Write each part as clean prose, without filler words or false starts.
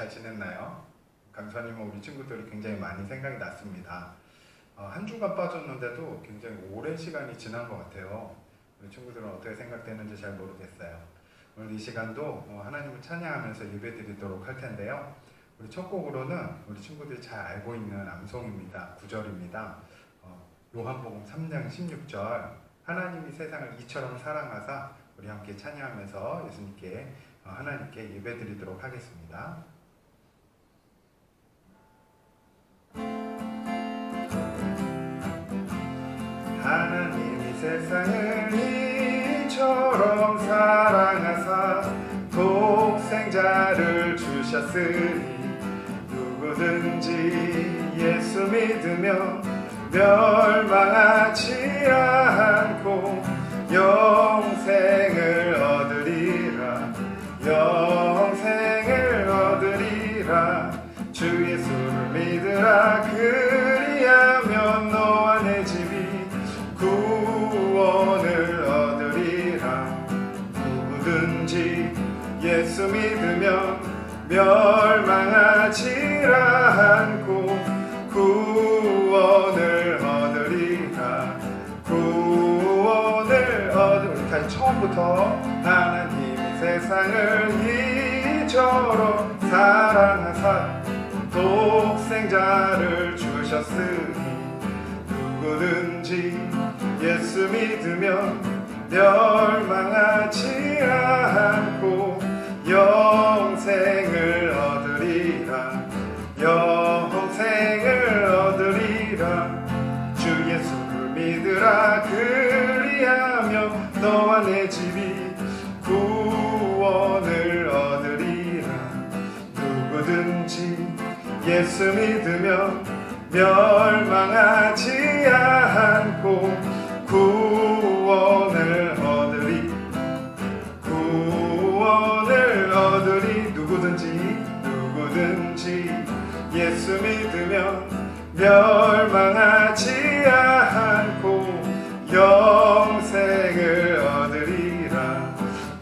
잘 지냈나요? 강사님은 우리 친구들이 굉장히 많이 생각이 났습니다. 한 주간 빠졌는데도 굉장히 오랜 시간이 지난 것 같아요. 우리 친구들은 어떻게 생각되는지 잘 모르겠어요. 오늘 이 시간도 하나님을 찬양하면서 예배드리도록 할 텐데요. 우리 첫 곡으로는 우리 친구들이 잘 알고 있는 암송입니다. 9절입니다. 요한복음 3장 16절 하나님이 세상을 이처럼 사랑하사 우리 함께 찬양하면서 예수님께 하나님께 예배드리도록 하겠습니다. 하나님이 세상을 이처럼 사랑하사 독생자를 주셨으니 누구든지 예수 믿으며 멸망하지 않고 영생을 얻으리라. 영생을 얻으리라. 주 예수를 믿으라. 그리하면 너와 내 집이 구원을 얻으리라. 누구든지 예수 믿으면 멸망하지라 않고 구원을 얻으리라. 구원을 얻으리라. 처음부터 하나님이 세상을 이처럼 사랑하사 독생자를 주셨으니 누구든지 예수 믿으면 멸망하지 않고 영생을 얻으리라. 영생을 얻으리라. 주 예수를 믿으라. 그리하면 너와 내 집이 구원을 얻으리라. 누구든지 예수 믿으면 멸망하지 않고 구원을 얻으리. 구원을 얻으리. 누구든지 예수 믿으면 멸망하지 않고 영생을 얻으리라.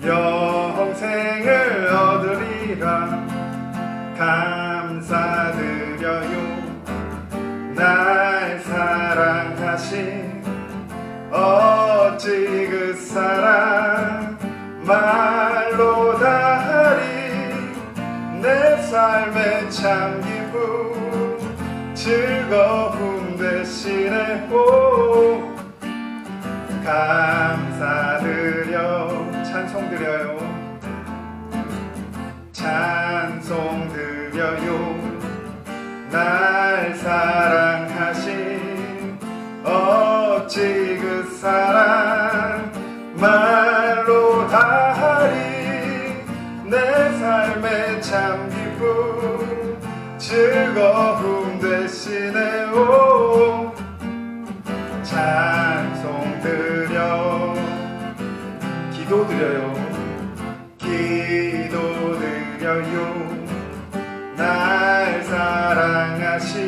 영생을 얻으리라. 감사드려요 날 사랑하신 어찌 그 사랑 말로 다하리. 내 삶의 참 기쁨 즐거움 되시네. 오 감사드려. 찬송드려요. 찬송드려요 날 사랑하신 어찌 그 사랑 말로 다하리. 내 삶의 참 기쁨 즐거움 되시네. 오 찬송드려. 기도드려요. 기도드려요 날 사랑하신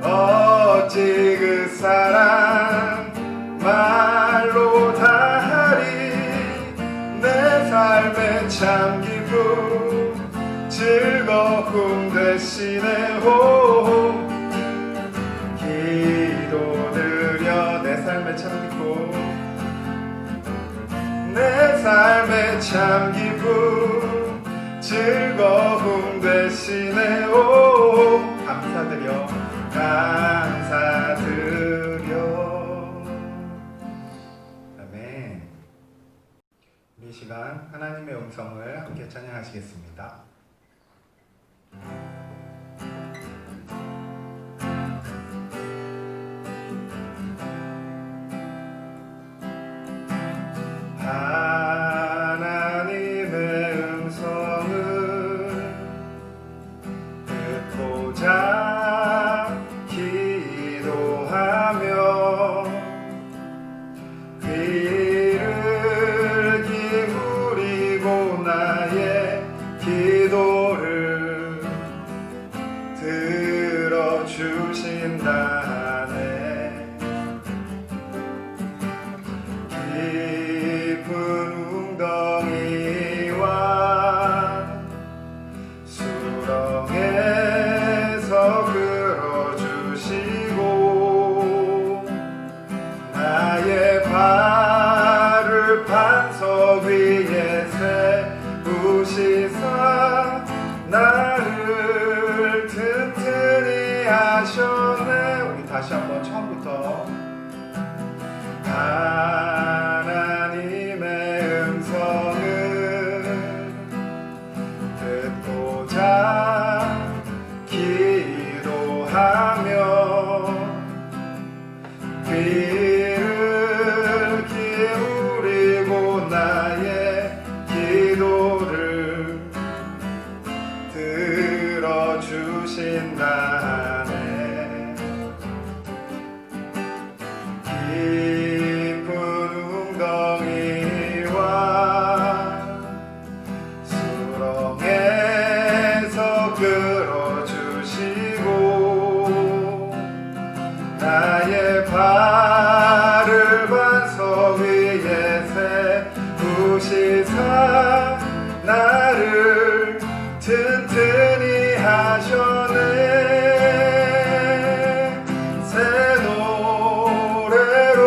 어찌 그 사랑 말로 다하리. 내 삶의 참 기쁨 즐거움 되시네. 오 기도드려. 내 삶의 참 기쁨 내 삶의 참 기쁨 즐거움 되시네. 오 감사드려. 감사드려. 아멘. 이 시간 하나님의 음성을 함께 찬양하시겠습니다. 하나님의 음성을 듣고자 기도하며 귀를 기울이고 나의 기도를 들어주신다네. 깊은 웅덩이와 수 하셨네. 우리 다시 한번 처음부터. 하나님의 음성을 듣고자 기도하며 귀를 기울이고 나의 기도를 들어주신다네. 깊은 웅덩이와 수렁에서 끌어주시고 나의 발을 반석 위에 세우시사 나를 튼튼히 하셨네. 새 노래로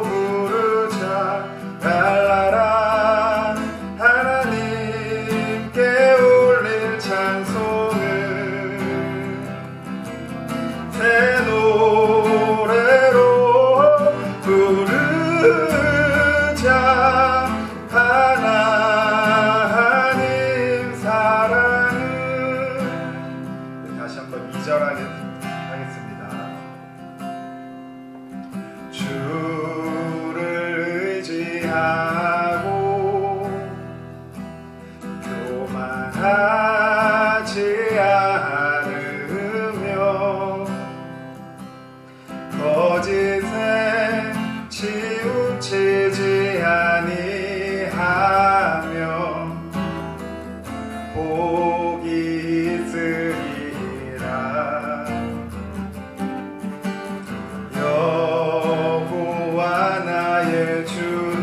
부르자 날라라. 하나님께 올릴 찬송을 새 노래로 부르자. 하나님 사랑을. 다시 한번 2절 하겠습니다. 주를 의지하고 교만하지 않으며 거짓에 치우치지 아니하며 복이 있으리라. 여호와 나의 주는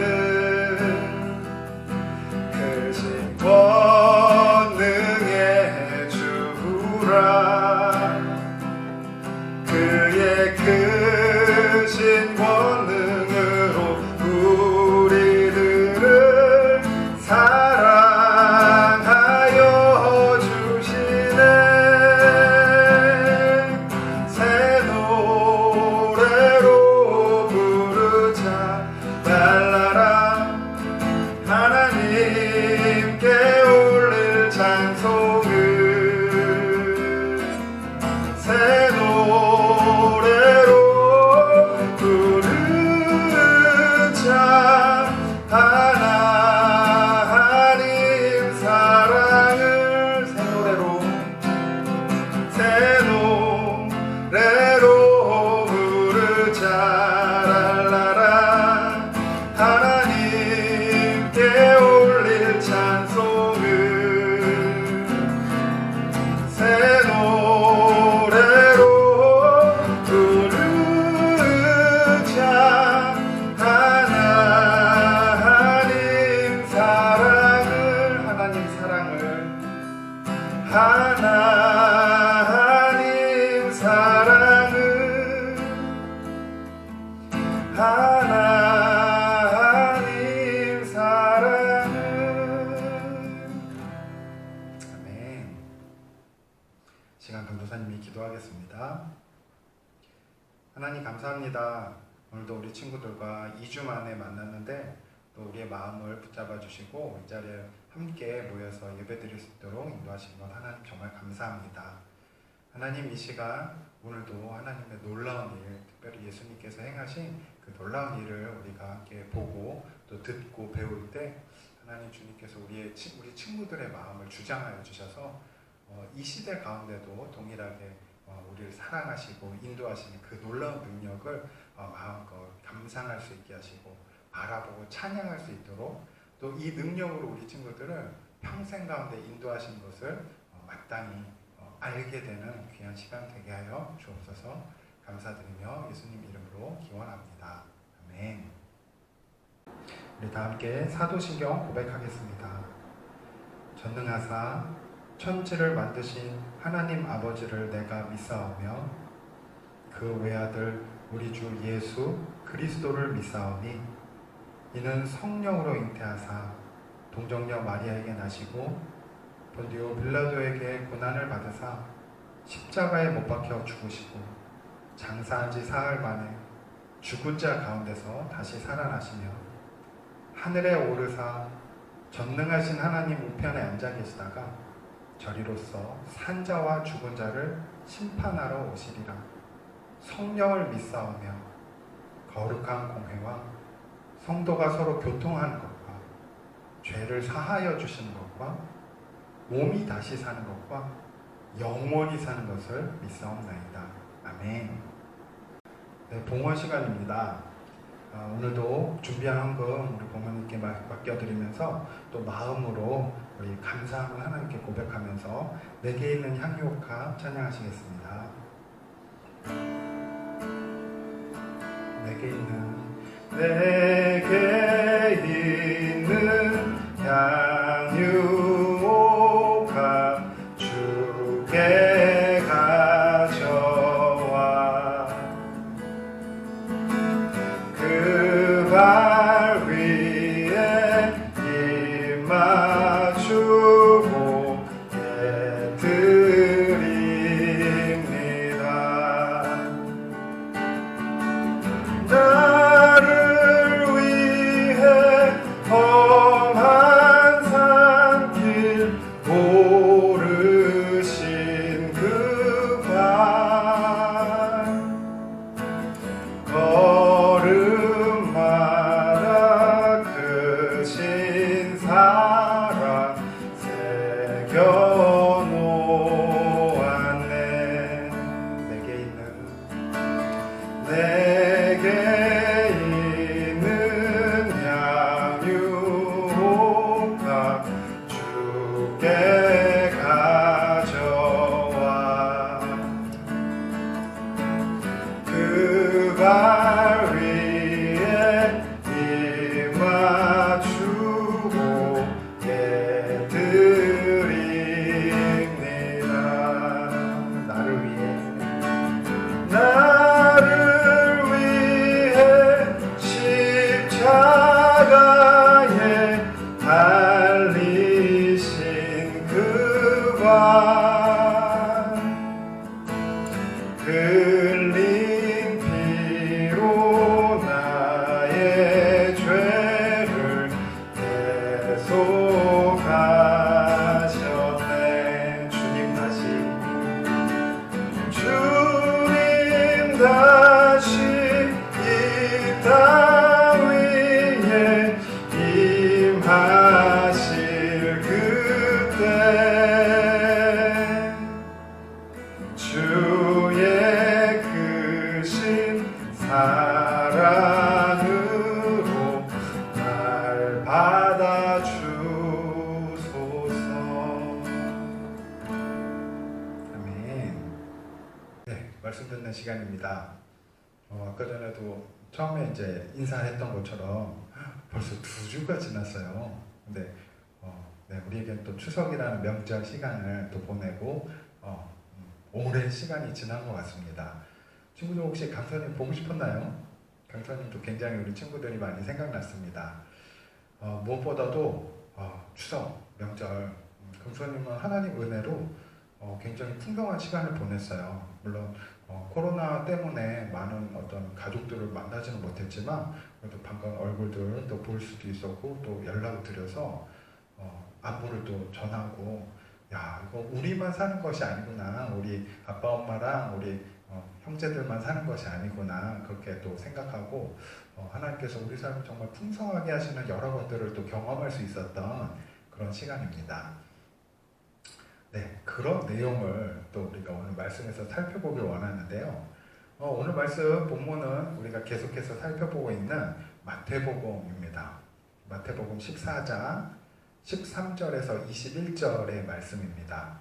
크신 권능의 주라. 그의 크신 권능으로 우리들을 사랑하여 주시네. 새 노래로 부르자 날라라. 하나님께 올릴 찬송을 새 노래로 부르자. 하나님 사랑을 새 노래로 부르자 랄라라. 하나님께 올릴 찬송을 새 노래로 부르자. 하나님 사랑을 하나님 사랑을 하나님 사랑을 하나님 사랑을. 아멘. 시간 강도사님이 기도하겠습니다. 하나님 감사합니다. 오늘도 우리 친구들과 2주 만에 만났는데 또 우리의 마음을 붙잡아 주시고 이 자리에 함께 모여서 예배드릴 수 있도록 인도하신 것 하나님 정말 감사합니다. 하나님 이 시간 오늘도 하나님의 놀라운 일, 특별히 예수님께서 행하신 그 놀라운 일을 우리가 함께 보고 또 듣고 배울 때 하나님 주님께서 우리 친구들의 마음을 주장하여 주셔서 이 시대 가운데도 동일하게 우리를 사랑하시고 인도하시는 그 놀라운 능력을 마음껏 감상할 수 있게 하시고 바라보고 찬양할 수 있도록 또 이 능력으로 우리 친구들을 평생 가운데 인도하신 것을 마땅히 알게 되는 귀한 시간 되게 하여 주옵소서. 감사드리며 예수님 이름으로 기원합니다. 아멘. 우리 다 함께 사도신경 고백하겠습니다. 전능하사 천지를 만드신 하나님 아버지를 내가 믿사오며 그 외아들 우리 주 예수 그리스도를 믿사오니 이는 성령으로 잉태하사 동정녀 마리아에게 나시고 본디오 빌라도에게 고난을 받으사 십자가에 못 박혀 죽으시고 장사한 지 사흘 만에 죽은 자 가운데서 다시 살아나시며 하늘에 오르사 전능하신 하나님 우편에 앉아 계시다가 저리로서 산자와 죽은 자를 심판하러 오시리라. 성령을 믿사오며 거룩한 공회와 성도가 서로 교통하는 것과 죄를 사하여 주시는 것과 몸이 다시 사는 것과 영원히 사는 것을 믿사옵나이다. 아멘. 네, 봉헌 시간입니다. 오늘도 준비한 헌금 우리 부모님께 맡겨드리면서 또 마음으로 우리 감사함을 하나님께 고백하면서 내게 있는 향유옥합 찬양하시겠습니다. 내게 있는 향유옥합 주께 가져와 그 발 위에 입 맞추고 예드립니다. 나를 위해 험한 산길 오르신 그 발 걸음마다 크신 사랑 새겨놓았네. 내게 있는 향유옥합 주께 가져와 그 발 위에 입 맞추고 예드립니다. 나를 위해 십자가에 달리신 그 발 흘린 피로 나의 죄를 대속하셨네. 주님 다시 이 땅 위에 임하실 그때 주의 크신 사랑으로 날 받아주소서. 아멘. 네, 말씀 듣는 시간입니다. 아까 전에도 처음에 이제 인사했던 것처럼 벌써 2주가 지났어요. 근데 네, 우리에겐 또 추석이라는 명절 시간을 또 보내고 오랜 시간이 지난 것 같습니다. 친구들 혹시 강사님 보고 싶었나요? 강사님도 굉장히 우리 친구들이 많이 생각났습니다. 무엇보다도 추석, 명절 강사님은 하나님 은혜로 굉장히 풍성한 시간을 보냈어요. 물론 코로나 때문에 많은 어떤 가족들을 만나지는 못했지만 그래도 반가운 얼굴들 또 볼 수도 있었고 또 연락을 드려서 안부를 또 전하고 야 이거 우리만 사는 것이 아니구나, 우리 아빠 엄마랑 우리 형제들만 사는 것이 아니구나 그렇게 또 생각하고 하나님께서 우리 삶을 정말 풍성하게 하시는 여러 것들을 또 경험할 수 있었던 그런 시간입니다. 네, 그런 내용을 또 우리가 오늘 말씀에서 살펴보길 원하는데요. 오늘 말씀 본문은 우리가 계속해서 살펴보고 있는 마태복음입니다. 마태복음 14장 13절에서 21절의 말씀입니다.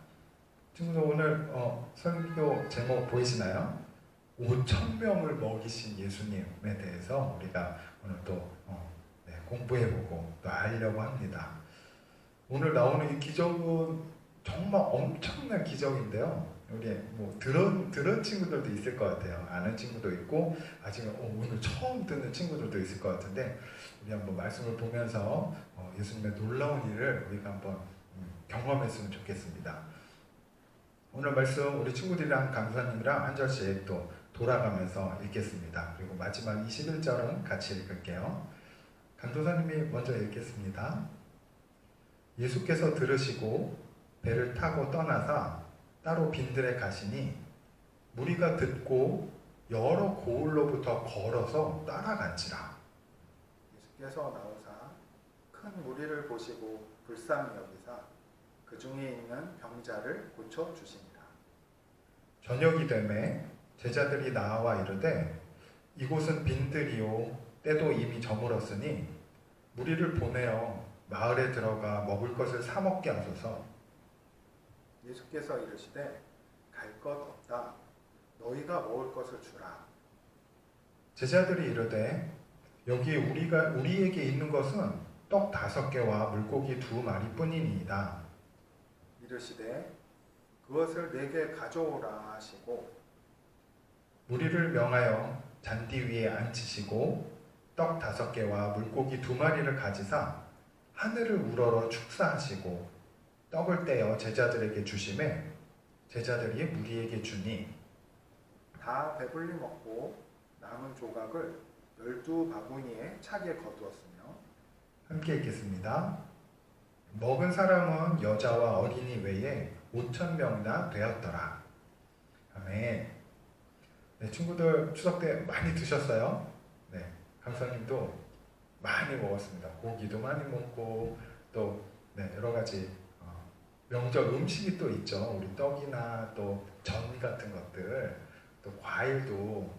친구들 오늘 설교 제목 보이시나요? 5,000명을 먹이신 예수님에 대해서 우리가 오늘 또 공부해보고 또 알려고 합니다. 오늘 나오는 이 기적은 정말 엄청난 기적인데요. 우리 뭐 들은 친구들도 있을 것 같아요. 아는 친구도 있고 아직 오늘 처음 듣는 친구들도 있을 것 같은데 우리 한번 말씀을 보면서 예수님의 놀라운 일을 우리가 한번 경험했으면 좋겠습니다. 오늘 말씀 우리 친구들이랑 강사님이랑 한 절씩 또 돌아가면서 읽겠습니다. 그리고 마지막 21절은 같이 읽을게요. 강도사님이 먼저 읽겠습니다. 예수께서 들으시고 배를 타고 떠나사 따로 빈들에 가시니 무리가 듣고 여러 고을로부터 걸어서 따라간지라. 예수께서 나오사 큰 무리를 보시고 불쌍히 여기사 그 중에 있는 병자를 고쳐 주시니라. 저녁이 되매 제자들이 나와 이르되 이곳은 빈들이요 때도 이미 저물었으니 무리를 보내어 마을에 들어가 먹을 것을 사 먹게 하소서. 예수께서 이르시되 갈 것 없다. 너희가 먹을 것을 주라. 제자들이 이르되 여기 우리에게 있는 것은 떡 5개와 물고기 2마리뿐이니이다. 이르시되 그것을 내게 가져오라 하시고 무리를 명하여 잔디 위에 앉히시고 떡 5개와 물고기 2마리를 가지사 하늘을 우러러 축사하시고 떡을 떼어 제자들에게 주시매 제자들이 무리에게 주니 다 배불리 먹고 남은 조각을 12바구니에 차게 거두었으며 함께 읽겠습니다. 먹은 사람은 여자와 어린이 외에 5,000명이나 되었더라. 아멘. 네, 친구들 추석 때 많이 드셨어요? 네, 강사님도 많이 먹었습니다. 고기도 많이 먹고 또 네, 여러 가지 명절 음식이 또 있죠. 우리 떡이나 또 전 같은 것들, 또 과일도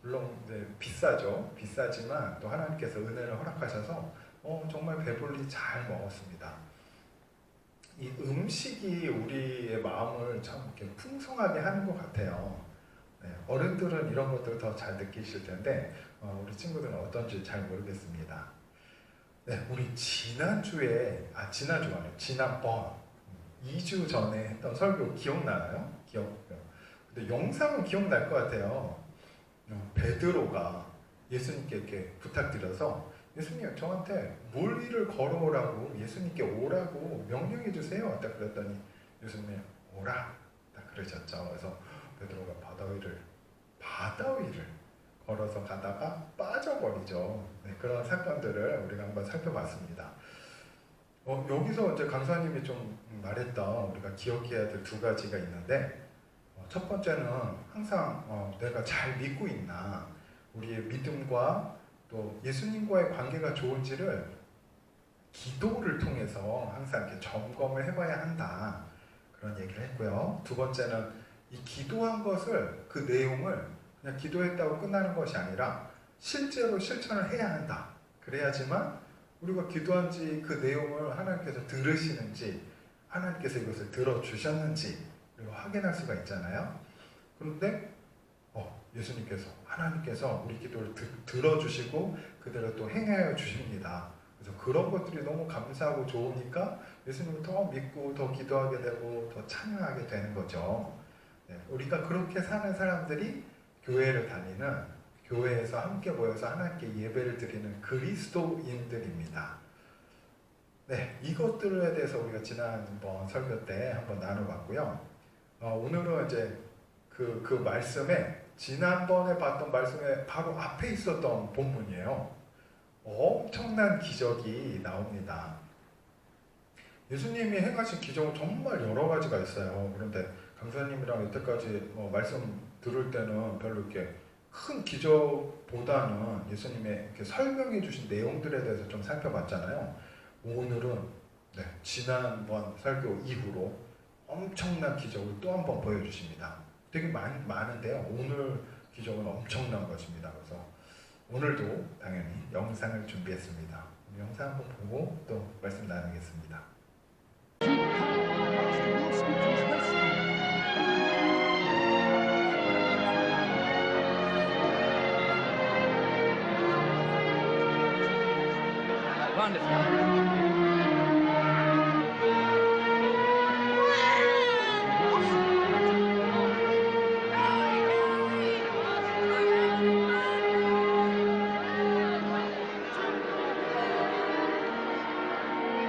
물론 네, 비싸죠. 비싸지만 또 하나님께서 은혜를 허락하셔서 정말 배불리 잘 먹었습니다. 이 음식이 우리의 마음을 참 이렇게 풍성하게 하는 것 같아요. 네, 어른들은 이런 것들을 더 잘 느끼실 텐데 우리 친구들은 어떤지 잘 모르겠습니다. 네, 우리 지난번에 2주 전에 했던 설교 기억나나요? 근데 영상은 기억날 것 같아요. 베드로가 예수님께 이렇게 부탁드려서 예수님 저한테 물 위를 걸어오라고 예수님께 오라고 명령해 주세요. 딱 그랬더니 예수님이 오라 딱 그러셨죠. 그래서 베드로가 바다 위를 걸어서 가다가 빠져버리죠. 네, 그런 사건들을 우리가 한번 살펴봤습니다. 여기서 이제 강사님이 좀 말했던 우리가 기억해야 될 2가지가 있는데 첫 번째는 항상 내가 잘 믿고 있나 우리의 믿음과 또 예수님과의 관계가 좋은지를 기도를 통해서 항상 이렇게 점검을 해봐야 한다 그런 얘기를 했고요. 2번째는 이 기도한 것을 그 내용을 그냥 기도했다고 끝나는 것이 아니라 실제로 실천을 해야 한다. 그래야지만 우리가 기도한지 그 내용을 하나님께서 들으시는지 하나님께서 이것을 들어주셨는지 우리가 확인할 수가 있잖아요. 그런데 예수님께서 하나님께서 우리 기도를 들어주시고 그대로 또 행하여 주십니다. 그래서 그런 것들이 너무 감사하고 좋으니까 예수님을 더 믿고 더 기도하게 되고 더 찬양하게 되는 거죠. 네, 우리가 그렇게 사는 사람들이 교회를 다니는 교회에서 함께 모여서 하나님께 예배를 드리는 그리스도인들입니다. 네, 이것들에 대해서 우리가 지난번 설교 때 한번 나눠봤고요. 오늘은 이제 그 말씀에 지난번에 봤던 말씀에 바로 앞에 있었던 본문이에요. 엄청난 기적이 나옵니다. 예수님이 행하신 기적은 정말 여러 가지가 있어요. 그런데 강사님이랑 여태까지 말씀 들을 때는 별로 이렇게 큰 기적보다는 예수님의 이렇게 설명해 주신 내용들에 대해서 좀 살펴봤잖아요. 오늘은 지난번 설교 이후로 엄청난 기적을 또 한 번 보여주십니다. 되게 많은데요. 오늘 기적은 엄청난 것입니다. 그래서 오늘도 당연히 영상을 준비했습니다. 영상 한번 보고 또 말씀 나누겠습니다.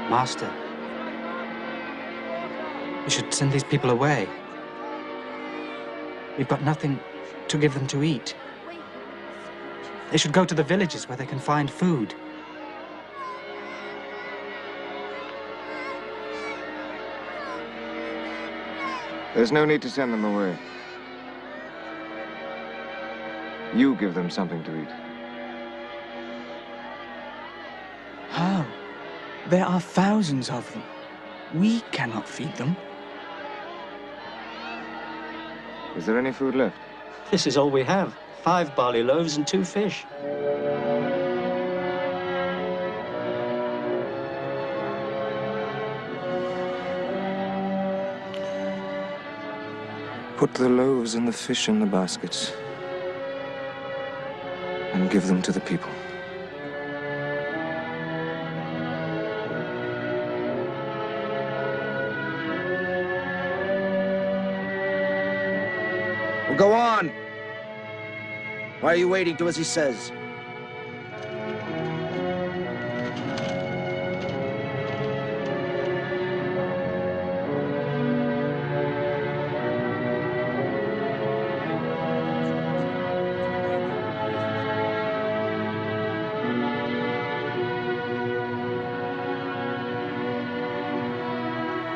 Master, we should send these people away. We've got nothing to give them to eat. They should go to the villages where they can find food. There's no need to send them away. You give them something to eat. How? There are thousands of them. We cannot feed them. Is there any food left? This is all we have. 5 barley loaves and 2 fish. Put the loaves and the fish in the baskets and give them to the people. Well, go on. Why are you waiting? Do as he says.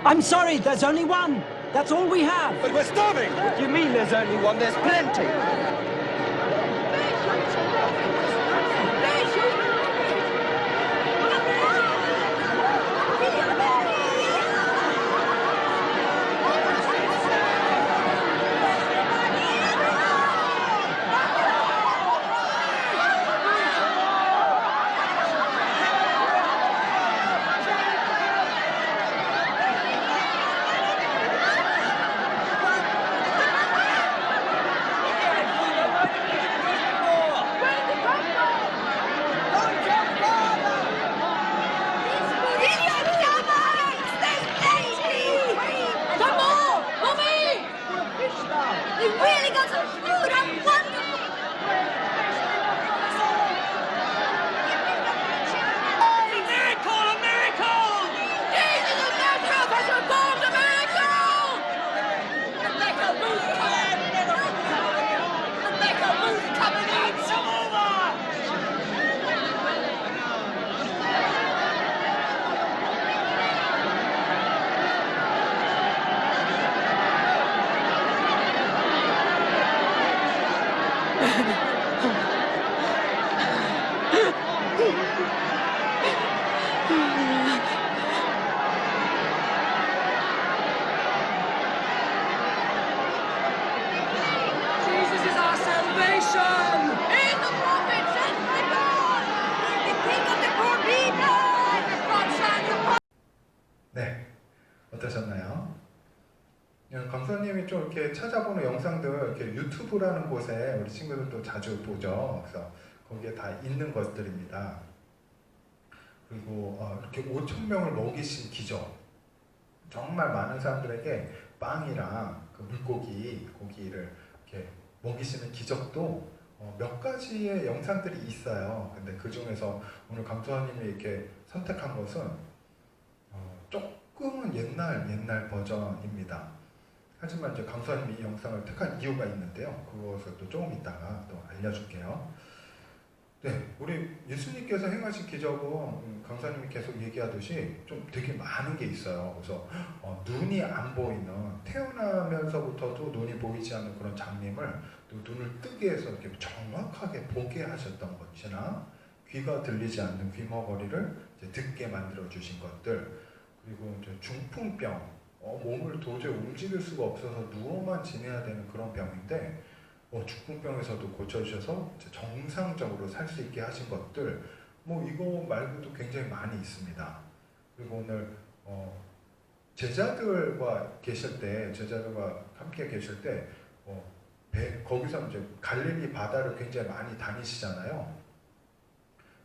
I'm sorry, there's only one. That's all we have. But we're starving! What do you mean there's only one? There's plenty! We really got some food! How wonderful! A miracle! A miracle! Jesus of Nazareth has performed a miracle! The Becker Booth coming! The Becker Booth coming in! Come over! Jesus is our salvation! He's the prophet sent by God! He's the king of the poor people! God shine your 네, 어떠셨나요? 강사님이 좀 이렇게 찾아보는 영상들 이렇게 유튜브라는 곳에 우리 친구들도 자주 보죠. 그래서 거기에 다 있는 것들입니다. 그리고 이렇게 5천 명을 먹이신 기적, 정말 많은 사람들에게 빵이랑 그 고기를 이렇게 먹이시는 기적도 몇 가지의 영상들이 있어요. 근데 그 중에서 오늘 강수아님이 이렇게 선택한 것은 조금은 옛날 버전입니다. 하지만 이제 강수아님이 이 영상을 택한 이유가 있는데요. 그것을 또 조금 이따가 또 알려줄게요. 네, 우리 예수님께서 행하신 기적은 강사님이 계속 얘기하듯이 좀 되게 많은 게 있어요. 그래서 눈이 안 보이는, 태어나면서부터도 눈이 보이지 않는 그런 장님을 또 눈을 뜨게 해서 이렇게 정확하게 보게 하셨던 것이나, 귀가 들리지 않는 귀머거리를 이제 듣게 만들어 주신 것들, 그리고 이제 중풍병, 몸을 도저히 움직일 수가 없어서 누워만 지내야 되는 그런 병인데 중풍병에서도 고쳐주셔서 정상적으로 살 수 있게 하신 것들, 이거 말고도 굉장히 많이 있습니다. 그리고 오늘 제자들과 함께 계실 때 거기서 이제 갈릴리 바다를 굉장히 많이 다니시잖아요.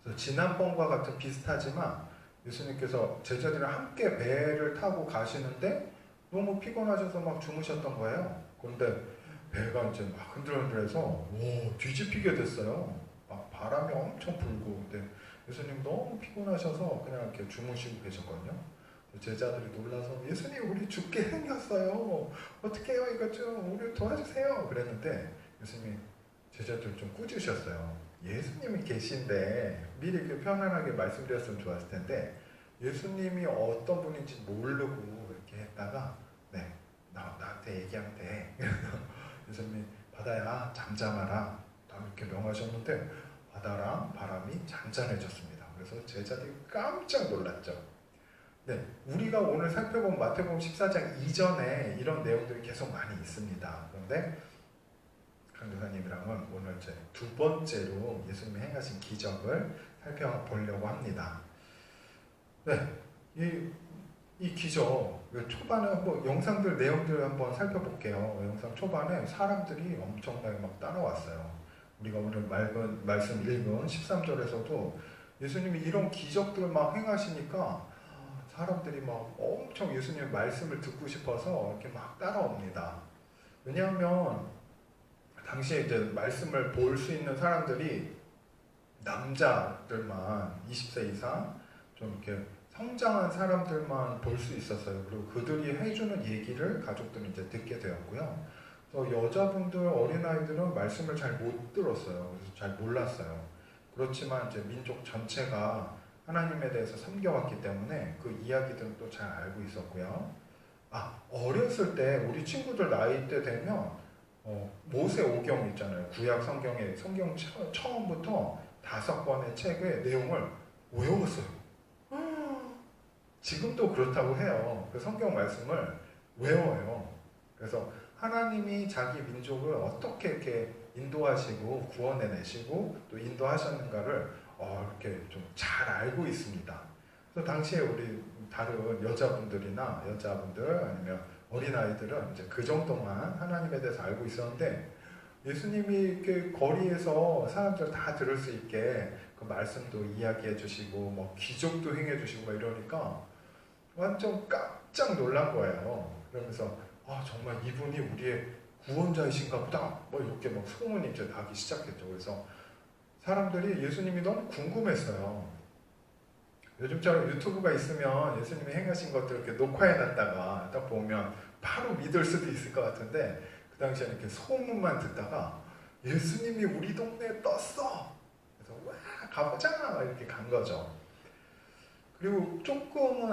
그래서 지난번과 같은 비슷하지만 예수님께서 제자들이랑 함께 배를 타고 가시는데 너무 피곤하셔서 막 주무셨던 거예요. 그런데 배가 이제 막 흔들흔들해서 뒤집히게 됐어요. 막 바람이 엄청 불고. 근데 예수님 너무 피곤하셔서 그냥 이렇게 주무시고 계셨거든요. 제자들이 놀라서 예수님 우리 죽게 생겼어요. 어떻게 해요? 이거 좀 우리 도와주세요. 그랬는데 예수님이 제자들 좀 꾸짖으셨어요. 예수님이 계신데 미리 이렇게 편안하게 말씀드렸으면 좋았을 텐데 예수님이 어떤 분인지 모르고 이렇게 했다가 네, 나한테 얘기하면 돼. 그래서 예수님이 바다야 잠잠하라 이렇게 명하셨는데 바다랑 바람이 잔잔해졌습니다. 그래서 제자들이 깜짝 놀랐죠. 네, 우리가 오늘 살펴본 마태복음 14장 이전에 이런 내용들이 계속 많이 있습니다. 그런데 강도사님이랑은 오늘 이제 두 번째로 예수님이 행하신 기적을 살펴보려고 합니다. 네, 이 기적 초반에 뭐 영상들 내용들 한번 살펴볼게요. 영상 초반에 사람들이 엄청나게 막 따라왔어요. 우리가 오늘 말씀 읽은 13절에서도 예수님이 이런 기적들을 막 행하시니까 사람들이 막 엄청 예수님의 말씀을 듣고 싶어서 이렇게 막 따라옵니다. 왜냐하면 당시에 이제 말씀을 볼 수 있는 사람들이 남자들만 20세 이상 좀 이렇게 성장한 사람들만 볼 수 있었어요. 그리고 그들이 해주는 얘기를 가족들은 이제 듣게 되었고요. 또 여자분들, 어린아이들은 말씀을 잘 못 들었어요. 그래서 잘 몰랐어요. 그렇지만 이제 민족 전체가 하나님에 대해서 섬겨왔기 때문에 그 이야기들은 또 잘 알고 있었고요. 어렸을 때 우리 친구들 나이 때 되면 모세오경 있잖아요. 구약 성경에 성경 처음부터 5권의 책의 내용을 외웠어요. 지금도 그렇다고 해요. 그 성경 말씀을 외워요. 그래서 하나님이 자기 민족을 어떻게 이렇게 인도하시고 구원해내시고 또 인도하셨는가를 이렇게 좀 잘 알고 있습니다. 그래서 당시에 우리 다른 여자분들 아니면 어린아이들은 이제 그 정도만 하나님에 대해서 알고 있었는데 예수님이 이렇게 거리에서 사람들 다 들을 수 있게 그 말씀도 이야기해 주시고 뭐 기적도 행해 주시고 막 이러니까 완전 깜짝 놀란 거예요. 그러면서 정말 이분이 우리의 구원자이신가 보다 뭐 이렇게 막 소문이 이제 나기 시작했죠. 그래서 사람들이 예수님이 너무 궁금했어요. 요즘처럼 유튜브가 있으면 예수님이 행하신 것들 이렇게 녹화해놨다가 딱 보면 바로 믿을 수도 있을 것 같은데 그 당시에는 이렇게 소문만 듣다가 예수님이 우리 동네에 떴어. 그래서 와 가보자 이렇게 간 거죠. 그리고 조금은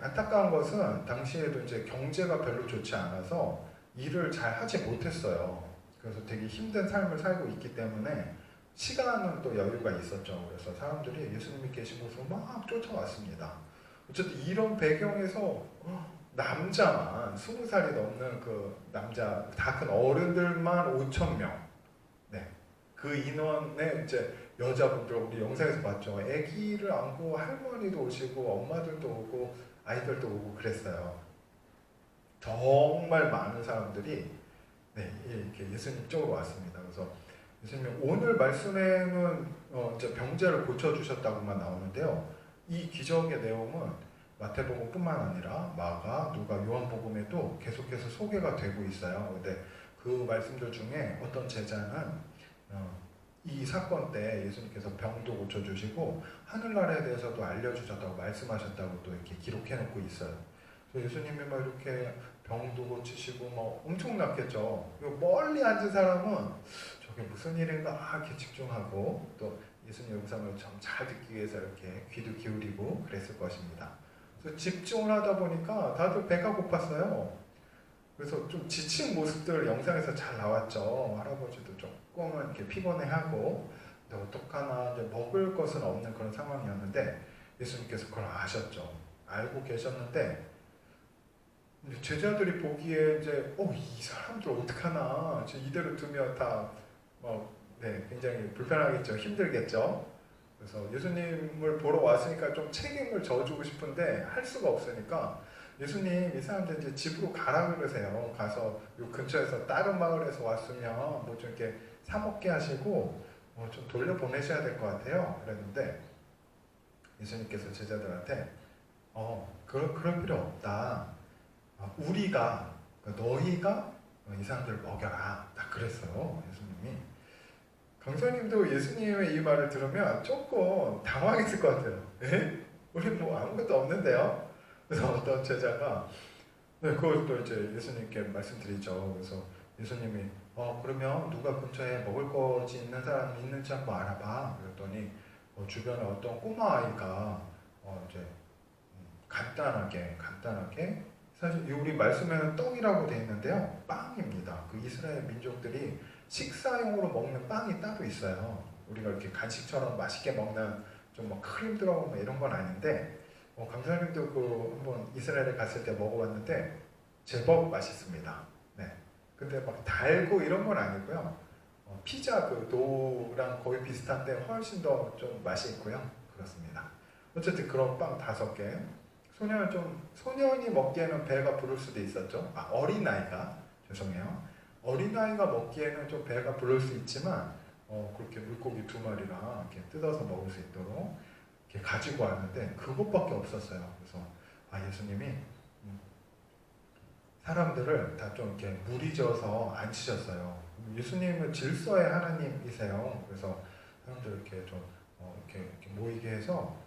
안타까운 것은 당시에도 이제 경제가 별로 좋지 않아서 일을 잘 하지 못했어요. 그래서 되게 힘든 삶을 살고 있기 때문에 시간은 또 여유가 있었죠. 그래서 사람들이 예수님이 계신 곳으로 막 쫓아왔습니다. 어쨌든 이런 배경에서 남자만 20살이 넘는 그 남자 다 큰 어른들만 5,000명. 네, 그 인원에 이제 여자분들 우리 영상에서 봤죠. 아기를 안고 할머니도 오시고 엄마들도 오고 아이들도 오고 그랬어요. 정말 많은 사람들이 이렇게 예수님 쪽으로 왔습니다. 그래서 예수님이 오늘 말씀에는 이제 병자를 고쳐주셨다고만 나오는데요. 이 기적의 내용은 마태복음뿐만 아니라 마가, 누가, 요한복음에도 계속해서 소개가 되고 있어요. 근데 그 말씀들 중에 어떤 제자는 이 사건 때 예수님께서 병도 고쳐주시고 하늘나라에 대해서도 알려주셨다고 말씀하셨다고 또 이렇게 기록해놓고 있어요. 그래서 예수님이 막 이렇게 병도 고치시고 뭐 엄청났겠죠. 멀리 앉은 사람은 저게 무슨 일인가 이렇게 집중하고 또 예수님 음성을 좀 잘 듣기 위해서 이렇게 귀도 기울이고 그랬을 것입니다. 그래서 집중을 하다 보니까 다들 배가 고팠어요. 그래서 좀 지친 모습들 영상에서 잘 나왔죠. 할아버지도 조금은 이렇게 피곤해하고 근데 어떡하나 이제 먹을 것은 없는 그런 상황이었는데 예수님께서 그걸 아셨죠. 알고 계셨는데 제자들이 보기에 이제 이 사람들 어떡하나 이대로 두면 다 굉장히 불편하겠죠. 힘들겠죠. 그래서 예수님을 보러 왔으니까 좀 책임을 져주고 싶은데 할 수가 없으니까 예수님 이 사람들 이제 집으로 가라 그러세요. 가서 요 근처에서 다른 마을에서 왔으면 뭐 좀 이렇게 사 먹게 하시고 좀 돌려 보내셔야 될 것 같아요. 그랬는데 예수님께서 제자들한테 그럴 필요 없다. 너희가 이 사람들을 먹여라. 딱 그랬어요. 예수님이. 강사님도 예수님의 이 말을 들으면 조금 당황했을 것 같아요. 우리 뭐 아무것도 없는데요? 그래서 어떤 제자가 그걸 또 이제 예수님께 말씀드리죠. 그래서 예수님이 그러면 누가 근처에 먹을 것이 있는 사람이 있는지 한번 알아봐. 그랬더니 주변에 어떤 꼬마 아이가 이제 간단하게 사실 우리 말씀에는 떡이라고 되어 있는데요, 빵입니다. 그 이스라엘 민족들이 식사용으로 먹는 빵이 따로 있어요. 우리가 이렇게 간식처럼 맛있게 먹는 좀 뭐 크림 들어가고 뭐 이런 건 아닌데, 강사님도 그 한번 이스라엘에 갔을 때 먹어봤는데 제법 맛있습니다. 네. 근데 막 달고 이런 건 아니고요. 피자 그 도우랑 거의 비슷한데 훨씬 더 좀 맛이 있고요. 그렇습니다. 어쨌든 그런 빵 5개. 소년이 먹기에는 배가 부를 수도 있었죠. 어린아이가, 죄송해요. 어린아이가 먹기에는 좀 배가 부를 수 있지만, 그렇게 물고기 2마리랑 이렇게 뜯어서 먹을 수 있도록 이렇게 가지고 왔는데, 그것밖에 없었어요. 그래서, 예수님이, 사람들을 다 좀 이렇게 무리져서 앉히셨어요. 예수님은 질서의 하나님이세요. 그래서 사람들 이렇게 좀, 이렇게 모이게 해서,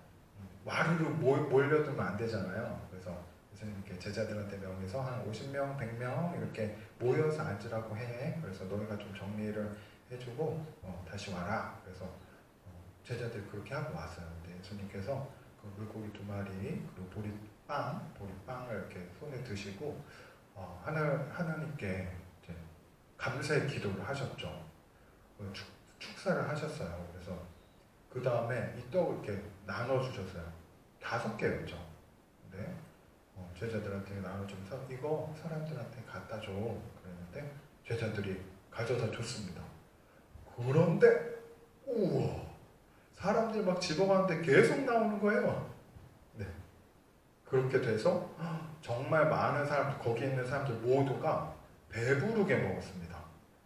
와르르 몰려들면 안 되잖아요. 그래서 이렇게 제자들한테 명해서 한 50명, 100명 이렇게 모여서 앉으라고 해. 그래서 너희가 좀 정리를 해주고 다시 와라. 그래서 제자들이 그렇게 하고 왔어요. 근데 예수님께서 그 물고기 2마리 그리고 보리빵을 이렇게 손에 드시고 하나님께 이제 감사의 기도를 하셨죠. 축사를 하셨어요. 그래서 그 다음에 이 떡을 이렇게 나눠주셨어요. 5개였죠. 근데 제자들한테 나눠주면서 이거 사람들한테 갖다 줘. 그랬는데 제자들이 가져다 줬습니다. 그런데 우와, 사람들이 막 집어가는데 계속 나오는 거예요. 네. 그렇게 돼서 정말 많은 사람들, 거기 있는 사람들 모두가 배부르게 먹었습니다.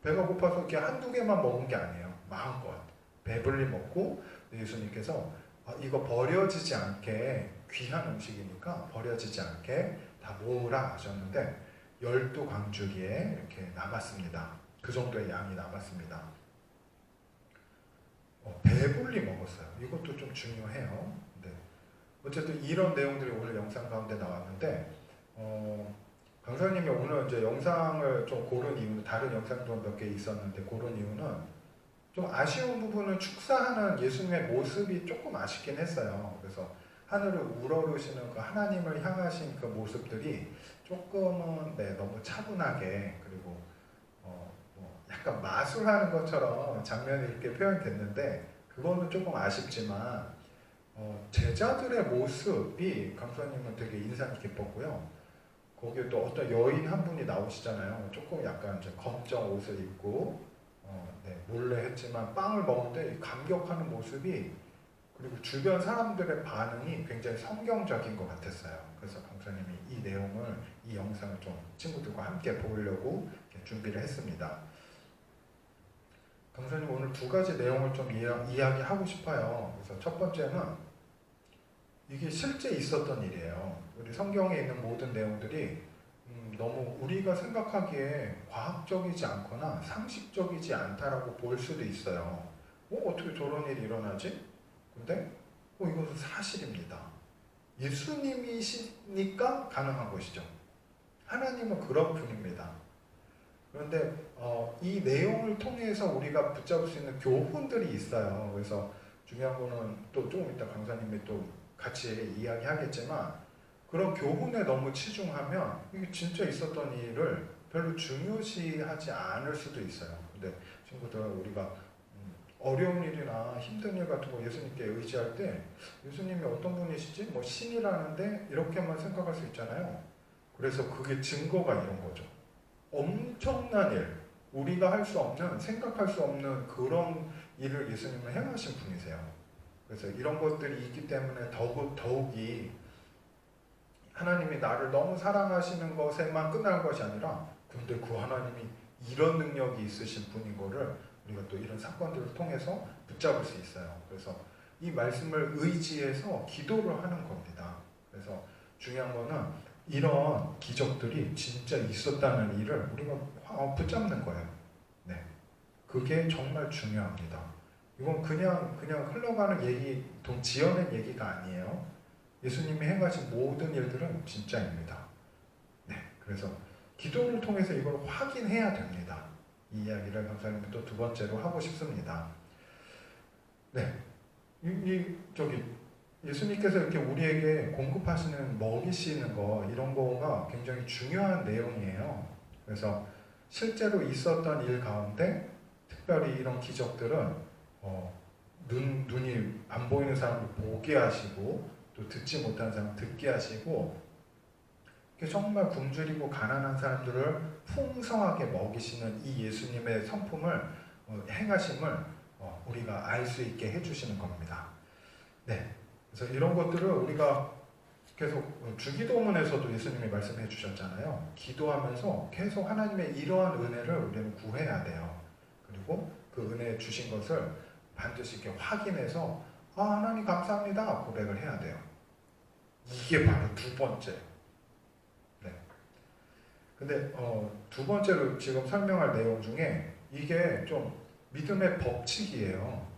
배가 고파서 이렇게 1-2개만 먹은 게 아니에요. 마음껏 배불리 먹고, 예수님께서 이거 버려지지 않게, 귀한 음식이니까 버려지지 않게 다 모으라 하셨는데 12광주리에 이렇게 남았습니다. 그 정도의 양이 남았습니다. 배불리 먹었어요. 이것도 좀 중요해요. 네. 어쨌든 이런 내용들이 오늘 영상 가운데 나왔는데, 강사님이 오늘 이제 영상을 좀 고른 이유는, 다른 영상도 몇 개 있었는데 고른 이유는 좀 아쉬운 부분은 축사하는 예수님의 모습이 조금 아쉽긴 했어요. 그래서 하늘을 우러르시는 그 하나님을 향하신 그 모습들이 조금은 너무 차분하게, 그리고 약간 마술하는 것처럼 장면이 이렇게 표현됐는데, 그거는 조금 아쉽지만 제자들의 모습이 강사님은 되게 인상이 깊었고요. 거기에 또 어떤 여인 한 분이 나오시잖아요. 조금 약간 이제 검정 옷을 입고 몰래 했지만 빵을 먹는데 감격하는 모습이, 그리고 주변 사람들의 반응이 굉장히 성경적인 것 같았어요. 그래서 강사님이 이 내용을, 이 영상을 좀 친구들과 함께 보려고 준비를 했습니다. 강사님 오늘 2가지 내용을 좀 이야기하고 싶어요. 그래서 첫 번째는 이게 실제 있었던 일이에요. 우리 성경에 있는 모든 내용들이 너무 우리가 생각하기에 과학적이지 않거나 상식적이지 않다라고 볼 수도 있어요. 어떻게 저런 일이 일어나지? 근데 이것은 사실입니다. 예수님이시니까 가능한 것이죠. 하나님은 그런 분입니다. 그런데 이 내용을 통해서 우리가 붙잡을 수 있는 교훈들이 있어요. 그래서 중요한 거는 또 조금 이따 강사님이 또 같이 이야기하겠지만, 그런 교훈에 너무 치중하면 이게 진짜 있었던 일을 별로 중요시하지 않을 수도 있어요. 근데 친구들, 우리가 어려운 일이나 힘든 일 같은 거 예수님께 의지할 때 예수님이 어떤 분이시지? 뭐 신이라는데 이렇게만 생각할 수 있잖아요. 그래서 그게 증거가 이런 거죠. 엄청난 일, 우리가 할 수 없는, 생각할 수 없는 그런 일을 예수님은 행하신 분이세요. 그래서 이런 것들이 있기 때문에 더욱이 하나님이 나를 너무 사랑하시는 것에만 끝날 것이 아니라, 근데 그 하나님이 이런 능력이 있으신 분인 거를 우리가 또 이런 사건들을 통해서 붙잡을 수 있어요. 그래서 이 말씀을 의지해서 기도를 하는 겁니다. 그래서 중요한 거는 이런 기적들이 진짜 있었다는 일을 우리가 붙잡는 거예요. 네, 그게 정말 중요합니다. 이건 그냥 흘러가는 얘기, 돈 지어낸 얘기가 아니에요. 예수님이 행하신 모든 일들은 진짜입니다. 네, 그래서 기도를 통해서 이걸 확인해야 됩니다. 이 이야기를 강사님 또 두 번째로 하고 싶습니다. 네, 저기 예수님께서 이렇게 우리에게 공급하시는 먹이시는 거 이런 거가 굉장히 중요한 내용이에요. 그래서 실제로 있었던 일 가운데 특별히 이런 기적들은 눈이 안 보이는 사람을 보게 하시고 또 듣지 못하는 사람을 듣게 하시고 정말 굶주리고 가난한 사람들을 풍성하게 먹이시는 이 예수님의 성품을 행하심을 우리가 알 수 있게 해주시는 겁니다. 네, 그래서 이런 것들을 우리가 계속 주기도문에서도 예수님이 말씀해 주셨잖아요. 기도하면서 계속 하나님의 이러한 은혜를 우리는 구해야 돼요. 그리고 그 은혜 주신 것을 반드시 이렇게 확인해서 하나님 감사합니다 고백을 해야 돼요. 이게 바로 두 번째. 네. 근데 두 번째로 지금 설명할 내용 중에 이게 좀 믿음의 법칙이에요.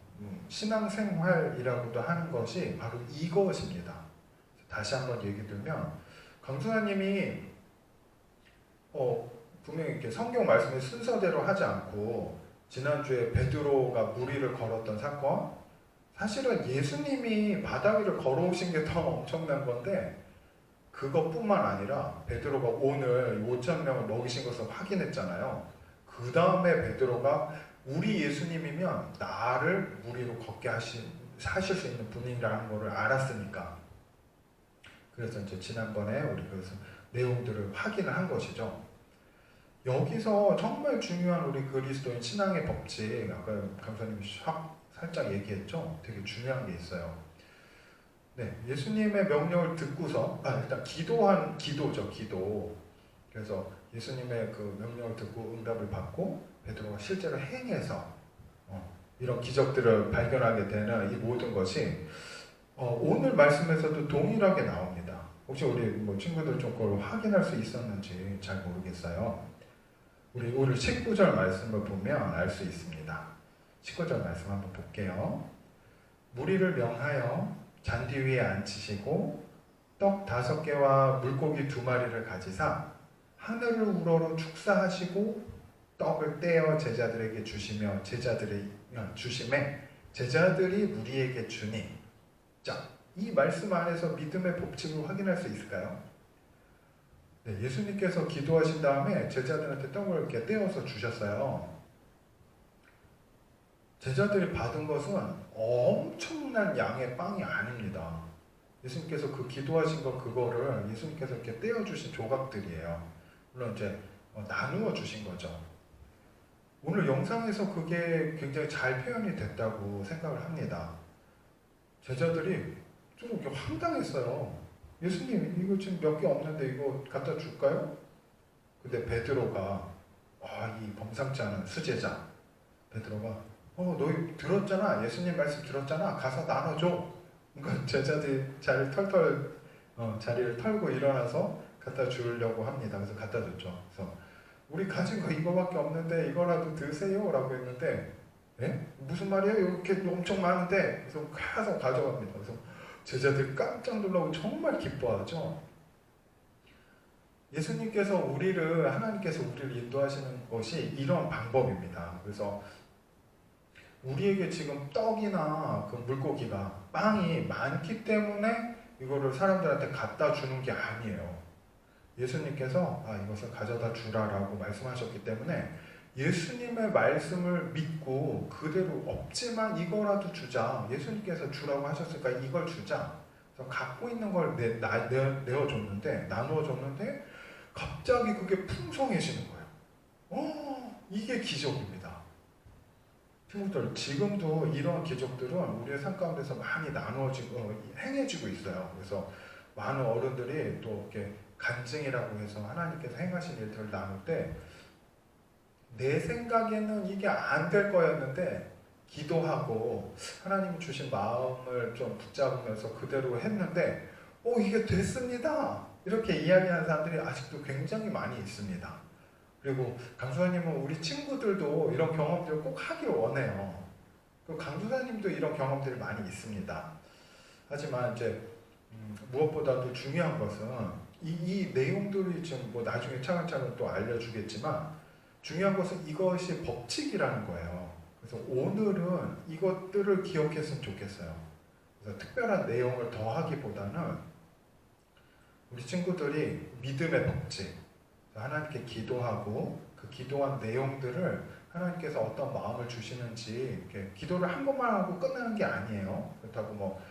신앙생활이라고도 하는 것이 바로 이것입니다. 다시 한번 얘기 들면 강수사님이 분명히 이렇게 성경 말씀의 순서대로 하지 않고 지난주에 베드로가 무리를 걸었던 사건, 사실은 예수님이 바다 위를 걸어오신 게 더 엄청난 건데 그것뿐만 아니라 베드로가 오늘 5,000명을 먹이신 것을 확인했잖아요. 그 다음에 베드로가 우리 예수님이면 나를 무리로 걷게 하실 수 있는 분이라는 것을 알았으니까. 그래서 이제 지난번에 우리 그 내용들을 확인을 한 것이죠. 여기서 정말 중요한 우리 그리스도인 신앙의 법칙, 아까 강사님이 살짝 얘기했죠. 되게 중요한 게 있어요. 네, 예수님의 명령을 듣고서 일단 기도죠, 기도. 그래서 예수님의 그 명령을 듣고 응답을 받고 베드로가 실제로 행해서 이런 기적들을 발견하게 되는 이 모든 것이 오늘 말씀에서도 동일하게 나옵니다. 혹시 우리 친구들 좀 그걸 확인할 수 있었는지 잘 모르겠어요. 우리 오늘 19절 말씀을 보면 알 수 있습니다. 19절 말씀 한번 볼게요. 무리를 명하여 잔디 위에 앉히시고 떡 5개와 물고기 2마리를 가지사 하늘을 우러러 축사하시고 떡을 떼어 제자들에게 주시며 제자들이 무리에게 주니. 자, 이 말씀 안에서 믿음의 법칙을 확인할 수 있을까요? 네, 예수님께서 기도하신 다음에 제자들한테 떡을 이렇게 떼어서 주셨어요. 제자들이 받은 것은 엄청난 양의 빵이 아닙니다. 예수님께서 그 기도하신 그거를 예수님께서 이렇게 떼어주신 조각들이에요. 물론 이제 나누어 주신 거죠. 오늘 영상에서 그게 굉장히 잘 표현이 됐다고 생각을 합니다. 제자들이 좀 이렇게 황당했어요. 예수님, 이거 지금 몇 개 없는데 이거 갖다 줄까요? 근데 베드로가 이 범상치 않은 수제자 베드로가 너희 들었잖아. 예수님 말씀 들었잖아. 가서 나눠줘. 그러니까 제자들이 자리를 털고 일어나서 갖다 주려고 합니다. 그래서 갖다 줬죠. 그래서 우리 가진 거 이거밖에 없는데 이거라도 드세요 라고 했는데 무슨 말이에요? 이렇게 엄청 많은데. 그래서 계속 가져갑니다. 그래서 제자들 깜짝 놀라고 정말 기뻐하죠. 예수님께서 하나님께서 우리를 인도하시는 것이 이런 방법입니다. 그래서 우리에게 지금 떡이나 그 물고기가 빵이 많기 때문에 이거를 사람들한테 갖다 주는 게 아니에요. 예수님께서 이것을 가져다 주라라고 말씀하셨기 때문에 예수님의 말씀을 믿고 그대로 없지만 이거라도 주자. 예수님께서 주라고 하셨으니까 이걸 주자. 그래서 갖고 있는 걸 내어줬는데, 나누어줬는데 갑자기 그게 풍성해지는 거예요. 이게 기적입니다. 친구들, 지금도 이런 기적들은 우리의 삶 가운데서 많이 나누어지고 행해지고 있어요. 그래서 많은 어른들이 또 이렇게 간증이라고 해서 하나님께서 행하신 일들을 나눌 때 내 생각에는 이게 안 될 거였는데 기도하고 하나님이 주신 마음을 좀 붙잡으면서 그대로 했는데 이게 됐습니다. 이렇게 이야기하는 사람들이 아직도 굉장히 많이 있습니다. 그리고 강수사님은 우리 친구들도 이런 경험들을 꼭 하기를 원해요. 그리고 강수사님도 이런 경험들이 많이 있습니다. 하지만 이제 무엇보다도 중요한 것은 이 내용들이 지금 나중에 차근차근 또 알려주겠지만 중요한 것은 이것이 법칙이라는 거예요. 그래서 오늘은 이것들을 기억했으면 좋겠어요. 그래서 특별한 내용을 더하기보다는 우리 친구들이 믿음의 법칙, 하나님께 기도하고 그 기도한 내용들을 하나님께서 어떤 마음을 주시는지 이렇게 기도를 한 번만 하고 끝나는 게 아니에요. 그렇다고 뭐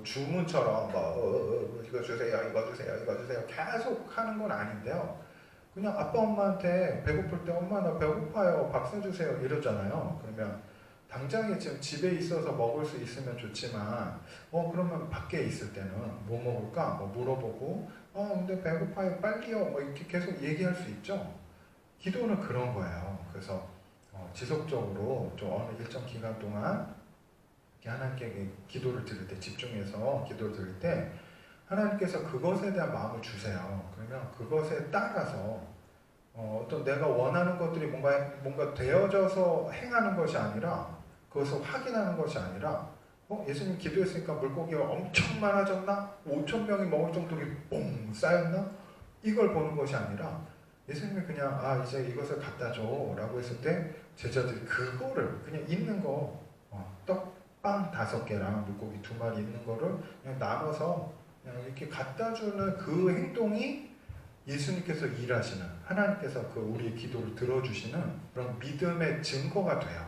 주문처럼 이거 주세요, 이거 주세요, 이거 주세요 계속 하는 건 아닌데요. 그냥 아빠 엄마한테 배고플 때 엄마 나 배고파요 밥 사주세요 이러잖아요. 그러면 당장에 지금 집에 있어서 먹을 수 있으면 좋지만 그러면 밖에 있을 때는 뭐 먹을까 뭐 물어보고 근데 배고파요 빨리요 뭐 이렇게 계속 얘기할 수 있죠. 기도는 그런 거예요. 그래서 지속적으로 좀 어느 일정 기간 동안 하나님께 기도를 드릴 때 집중해서 기도를 드릴 때 하나님께서 그것에 대한 마음을 주세요. 그러면 그것에 따라서 어떤 내가 원하는 것들이 뭔가 되어져서 행하는 것이 아니라 그것을 확인하는 것이 아니라 예수님 기도했으니까 물고기가 엄청 많아졌나? 5,000명이 먹을 정도로 뽕 쌓였나? 이걸 보는 것이 아니라 예수님이 그냥 이제 이것을 갖다 줘 라고 했을 때 제자들이 그거를 그냥 있는 거 떡빵 5개랑 물고기 2마리 있는 거를 그냥 나눠서 그냥 이렇게 갖다 주는 그 행동이 예수님께서 일하시는 하나님께서 그 우리의 기도를 들어주시는 그런 믿음의 증거가 돼요.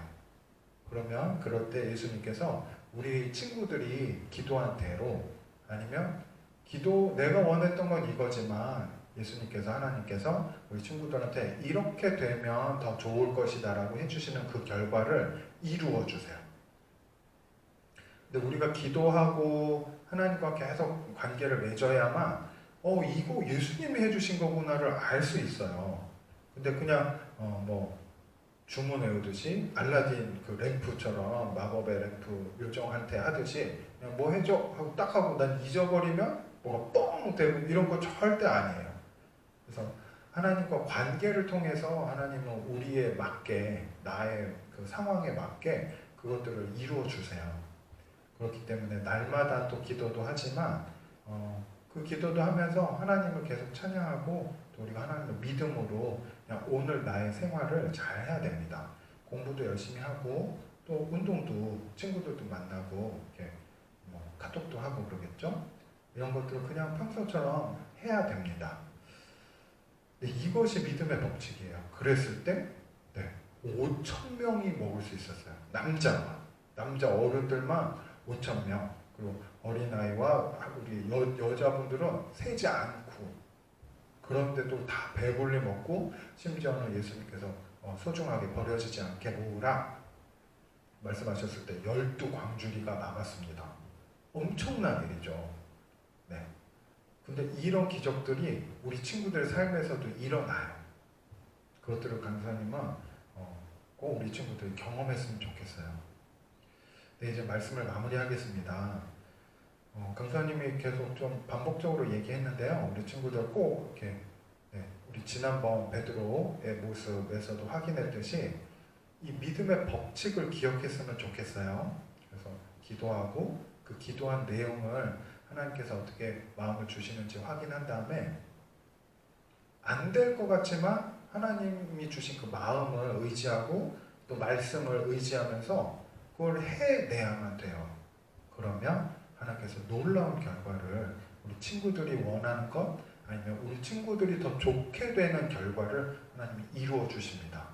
그러면 그럴 때 예수님께서 우리 친구들이 기도한 대로 아니면 내가 원했던 건 이거지만 예수님께서 하나님께서 우리 친구들한테 이렇게 되면 더 좋을 것이다 라고 해주시는 그 결과를 이루어 주세요. 근데 우리가 기도하고 하나님과 계속 관계를 맺어야만 이거 예수님이 해주신 거구나를 알 수 있어요. 근데 그냥 주문 외우듯이 알라딘 그 램프처럼 마법의 램프 요정한테 하듯이 그냥 뭐 해줘 하고 딱 하고 난 잊어버리면 뭐가 뻥 되고 이런 거 절대 아니에요. 그래서 하나님과 관계를 통해서 하나님은 우리에 맞게 나의 그 상황에 맞게 그것들을 이루어 주세요. 그렇기 때문에 날마다 또 기도도 하지만 그 기도도 하면서 하나님을 계속 찬양하고 또 우리가 하나님을 믿음으로 그냥 오늘 나의 생활을 잘 해야 됩니다. 공부도 열심히 하고 또 운동도 친구들도 만나고 이렇게 카톡도 하고 그러겠죠. 이런 것들을 그냥 평소처럼 해야 됩니다. 근데 이것이 믿음의 법칙이에요. 그랬을 때 5,000명이 먹을 수 있었어요. 남자 어른들만 5,000명 그리고 어린아이와 우리 여자분들은 세지 않고 그런데도 다 배불리 먹고 심지어는 예수님께서 소중하게 버려지지 않게 모으라 말씀하셨을 때 12광주리가 남았습니다. 엄청난 일이죠. 네. 근데 이런 기적들이 우리 친구들의 삶에서도 일어나요. 그것들을 강사님은 꼭 우리 친구들이 경험했으면 좋겠어요. 네, 이제 말씀을 마무리하겠습니다. 강사님이 계속 좀 반복적으로 얘기했는데요. 우리 친구들 꼭 이렇게 우리 지난번 베드로의 모습에서도 확인했듯이 이 믿음의 법칙을 기억했으면 좋겠어요. 그래서 기도하고 그 기도한 내용을 하나님께서 어떻게 마음을 주시는지 확인한 다음에 안 될 것 같지만 하나님이 주신 그 마음을 의지하고 또 말씀을 의지하면서 그걸 해내야만 돼요. 그러면 하나님께서 놀라운 결과를 우리 친구들이 원하는 것 아니면 우리 친구들이 더 좋게 되는 결과를 하나님이 이루어 주십니다.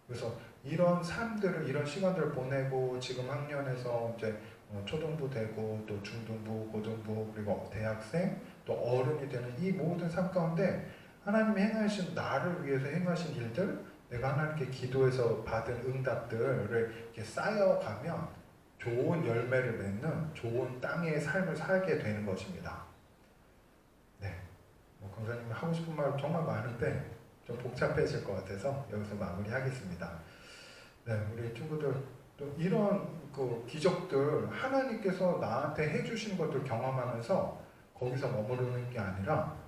그래서 이런 삶들을 이런 시간들을 보내고 지금 학년에서 이제 초등부 되고 또 중등부, 고등부 그리고 대학생 또 어른이 되는 이 모든 삶 가운데 하나님이 행하신 나를 위해서 행하신 일들 내가 하나님께 기도해서 받은 응답들을 이렇게 쌓여가면 좋은 열매를 맺는 좋은 땅의 삶을 살게 되는 것입니다. 네, 강사님이 하고 싶은 말 정말 많은데 좀 복잡해질 것 같아서 여기서 마무리하겠습니다. 네, 우리 친구들 또 이런 그 기적들 하나님께서 나한테 해주신 것들 경험하면서 거기서 머무르는 게 아니라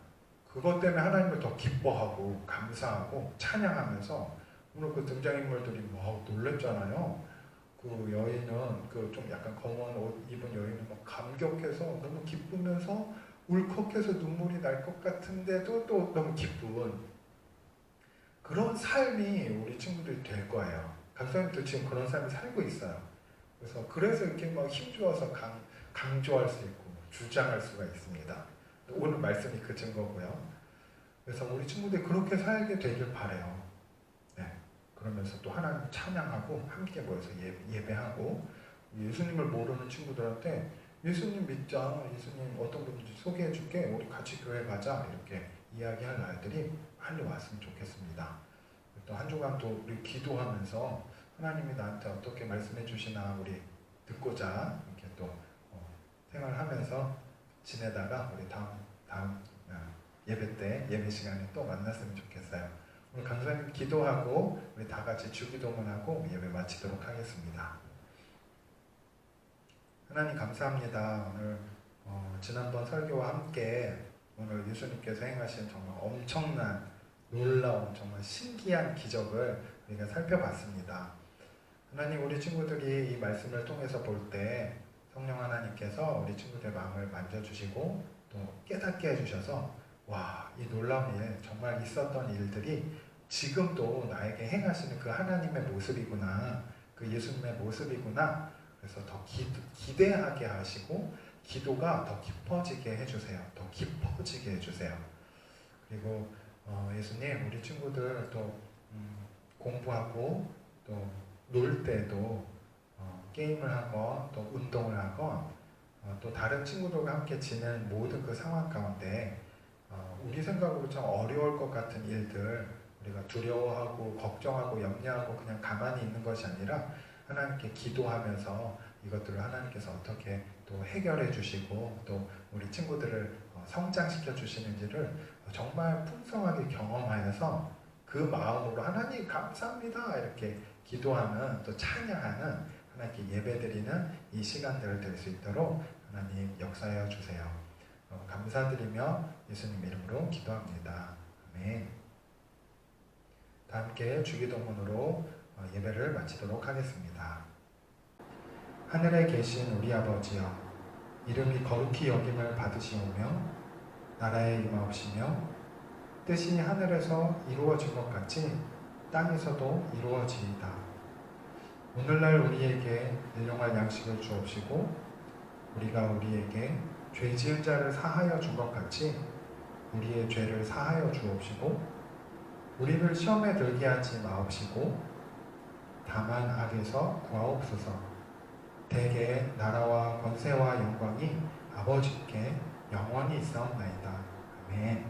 그것 때문에 하나님을 더 기뻐하고 감사하고 찬양하면서 오늘 그 등장인물들이 막 놀랬잖아요. 그 여인은 그 좀 약간 검은 옷 입은 여인은 막 감격해서 너무 기쁘면서 울컥해서 눈물이 날 것 같은데도 또 너무 기쁜 그런 삶이 우리 친구들이 될 거예요. 강사님도 지금 그런 삶을 살고 있어요. 그래서 이렇게 막 힘주어서 강조할 수 있고 주장할 수가 있습니다. 오늘 말씀이 그 증거고요. 그래서 우리 친구들이 그렇게 살게 되길 바래요. 네. 그러면서 또 하나님 찬양하고 함께 모여서 예배하고 예수님을 모르는 친구들한테 예수님 믿자, 예수님 어떤 분인지 소개해 줄게, 우리 같이 교회 가자 이렇게 이야기할 날들이 빨리 왔으면 좋겠습니다. 또 한 주간 또 우리 기도하면서 하나님이 나한테 어떻게 말씀해 주시나 우리 듣고자 이렇게 또 생활하면서 지내다가 우리 다음 예배 때 예배 시간에 또 만났으면 좋겠어요. 오늘 강사님 기도하고 우리 다 같이 주기도문하고 예배 마치도록 하겠습니다. 하나님 감사합니다. 오늘 지난번 설교와 함께 오늘 예수님께서 행하신 정말 엄청난 놀라운 정말 신기한 기적을 우리가 살펴봤습니다. 하나님 우리 친구들이 이 말씀을 통해서 볼 때 성령 하나님께서 우리 친구들의 마음을 만져주시고 또 깨닫게 해주셔서 와, 이 놀라운 일 정말 있었던 일들이 지금도 나에게 행하시는 그 하나님의 모습이구나, 그 예수님의 모습이구나. 그래서 더 기대하게 하시고 기도가 더 깊어지게 해주세요. 더 깊어지게 해주세요. 그리고 예수님 우리 친구들 또 공부하고 또 놀 때도 게임을 하건 또 운동을 하건 또 다른 친구들과 함께 지낸 모든 그 상황 가운데 우리 생각으로 참 어려울 것 같은 일들 우리가 두려워하고 걱정하고 염려하고 그냥 가만히 있는 것이 아니라 하나님께 기도하면서 이것들을 하나님께서 어떻게 또 해결해 주시고 또 우리 친구들을 성장시켜 주시는지를 정말 풍성하게 경험하여서 그 마음으로 하나님 감사합니다 이렇게 기도하는 또 찬양하는 하나님께 예배드리는 이 시간들을 될 수 있도록 하나님 역사하여 주세요. 감사드리며 예수님 이름으로 기도합니다. 아멘. 다 함께 주기도문으로 예배를 마치도록 하겠습니다. 하늘에 계신 우리 아버지여, 이름이 거룩히 여김을 받으시오며 나라에 임하옵시며 뜻이 하늘에서 이루어진 것 같이 땅에서도 이루어지이다. 오늘날 우리에게 일용할 양식을 주옵시고 우리가 우리에게 죄 지은 자를 사하여 준 것 같이 우리의 죄를 사하여 주옵시고 우리를 시험에 들게 하지 마옵시고 다만 악에서 구하옵소서. 대개 나라와 권세와 영광이 아버지께 영원히 있사옵나이다. 아멘.